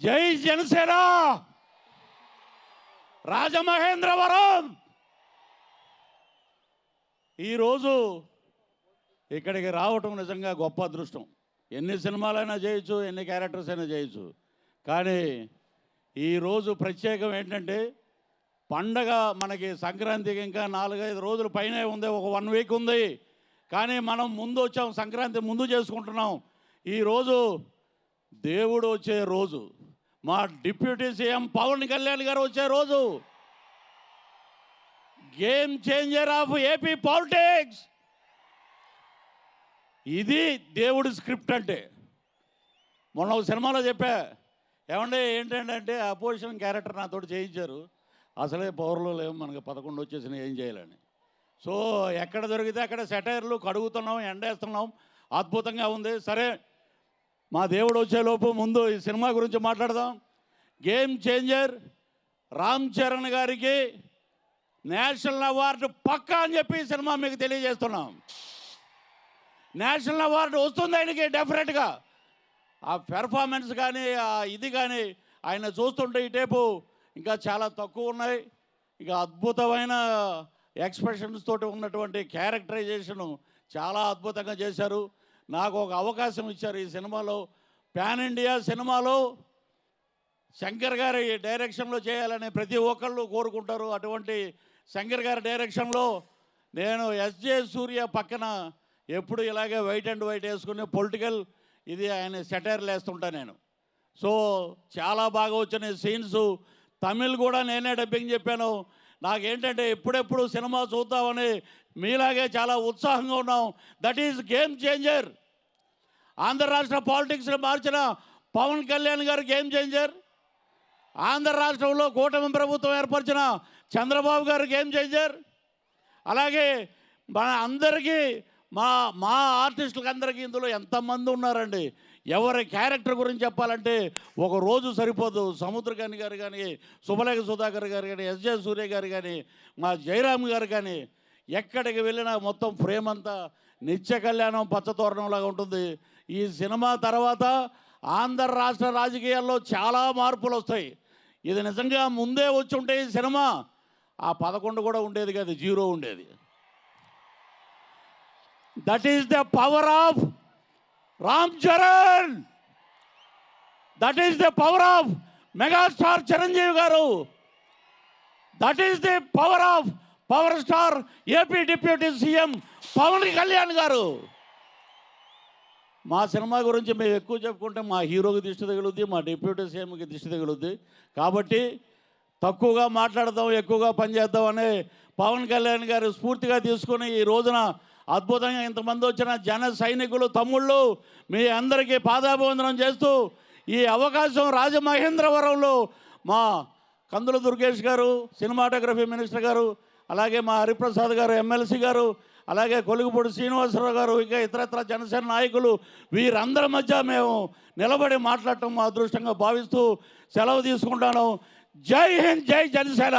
జై జనసేన రాజమహేంద్రవరం. ఈరోజు ఇక్కడికి రావటం నిజంగా గొప్ప అదృష్టం. ఎన్ని సినిమాలైనా చేయొచ్చు, ఎన్ని క్యారెక్టర్స్ అయినా చేయొచ్చు, కానీ ఈరోజు ప్రత్యేకం ఏంటంటే పండగ మనకి సంక్రాంతికి ఇంకా 4-5 రోజుల పైనే ఉంది, ఒక 1 వీక్ ఉంది. కానీ మనం ముందు వచ్చాం, సంక్రాంతి ముందు చేసుకుంటున్నాం. ఈరోజు దేవుడు వచ్చే రోజు, మా డిప్యూటీ సీఎం పవన్ కళ్యాణ్ గారు వచ్చే రోజు, game changer of AP politics. ఇది దేవుడి స్క్రిప్ట్ అంటే. మొన్న ఒక సినిమాలో చెప్పా, ఏమంటే ఏంటంటే అపోజిషన్ క్యారెక్టర్ నాతో చేయించారు, అసలే పవర్లో లేవు, మనకి 11 వచ్చేసిన ఏం చేయాలని. సో ఎక్కడ దొరికితే అక్కడ సెటైర్లు కడుగుతున్నాం, ఎండేస్తున్నాం, అద్భుతంగా ఉంది. సరే, మా దేవుడు వచ్చేలోపు ముందు ఈ సినిమా గురించి మాట్లాడదాం. గేమ్ చేంజర్ రామ్ చరణ్ గారికి నేషనల్ అవార్డు పక్కా అని చెప్పి ఈ సినిమా మీకు తెలియజేస్తున్నాం. నేషనల్ అవార్డు వస్తుంది ఆయనకి డెఫినెట్గా. ఆ పెర్ఫార్మెన్స్ కానీ ఆ ఇది కానీ ఆయన చూస్తుంటే ఈ టైపు ఇంకా చాలా తక్కువ ఉన్నాయి. ఇక అద్భుతమైన ఎక్స్ప్రెషన్స్ తోటి ఉన్నటువంటి క్యారెక్టరైజేషను చాలా అద్భుతంగా చేశారు. నాకు ఒక అవకాశం ఇచ్చారు ఈ సినిమాలో. పాన్ ఇండియా సినిమాలో శంకర్ గారి డైరెక్షన్లో చేయాలని ప్రతి ఒక్కళ్ళు కోరుకుంటారు. అటువంటి శంకర్ గారి డైరెక్షన్లో నేను ఎస్జే సూర్య పక్కన ఎప్పుడు ఇలాగే వైట్ అండ్ వైట్ వేసుకుని పొలిటికల్ ఇది ఆయన సెటైర్లు వేస్తుంటా నేను. సో చాలా బాగా వచ్చిన సీన్స్. తమిళ్ కూడా నేనే డబ్బింగ్ చెప్పాను. నాకేంటంటే ఎప్పుడెప్పుడు సినిమా చూద్దామని మీలాగే చాలా ఉత్సాహంగా ఉన్నాం. That is game changer. Andhra రాష్ట్ర పాలిటిక్స్ని మార్చిన పవన్ కళ్యాణ్ గారు గేమ్ చేంజర్. ఆంధ్ర రాష్ట్రంలో కూటమి ప్రభుత్వం ఏర్పరిచిన చంద్రబాబు గారు గేమ్ చేంజర్. అలాగే మన అందరికీ మా ఆర్టిస్టులకు అందరికీ ఇందులో ఎంతమంది ఉన్నారండి. ఎవరి క్యారెక్టర్ గురించి చెప్పాలంటే ఒక రోజు సరిపోదు. సముద్రకాని గారు కానీ, శుభలేఖ సుధాకర్ గారు కానీ, ఎస్జే సూర్య గారు కానీ, మా జయరామ్ గారు కానీ, ఎక్కడికి వెళ్ళినా మొత్తం ఫ్రేమ్ అంతా నిత్య కళ్యాణం పచ్చతోరణంలాగా ఉంటుంది. ఈ సినిమా తర్వాత ఆంధ్ర రాష్ట్ర రాజకీయాల్లో చాలా మార్పులు వస్తాయి. ఇది నిజంగా ముందే వచ్చి ఉంటే ఈ సినిమా ఆ 11 కూడా ఉండేది కాదు, 0 ఉండేది. That is the power of Ram Charan. That is the power of megastar Chiranjeevi garu. That is the power of power star AP deputy CM Pawan Kalyan garu. మా సినిమా గురించి మేము ఎక్కువ చెప్పుకుంటే మా హీరోకి దిష్టి తగులుద్ది, మా డిప్యూటీ సీఎంకి దిష్టి తగులుద్ది. కాబట్టి తక్కువగా మాట్లాడదాం, ఎక్కువగా పనిచేద్దాం అనే పవన్ కళ్యాణ్ గారు స్ఫూర్తిగా తీసుకుని ఈ రోజున అద్భుతంగా ఇంతమంది వచ్చిన జన సైనికులు తమ్ముళ్ళు మీ అందరికీ పాదాభివందనం చేస్తూ ఈ అవకాశం రాజమహేంద్రవరంలో మా కందుల దుర్గేష్ గారు సినిమాటోగ్రఫీ మినిస్టర్ గారు, అలాగే మా హరిప్రసాద్ గారు ఎమ్మెల్సీ గారు, అలాగే కొలుగుపూడి శ్రీనివాసరావు గారు, ఇంకా ఇతరత్ర జనసేన నాయకులు, వీరందరి మధ్య మేము నిలబడి మాట్లాడటం మా అదృష్టంగా భావిస్తూ సెలవు తీసుకుంటాను. జై హింద్, జై జనసేన.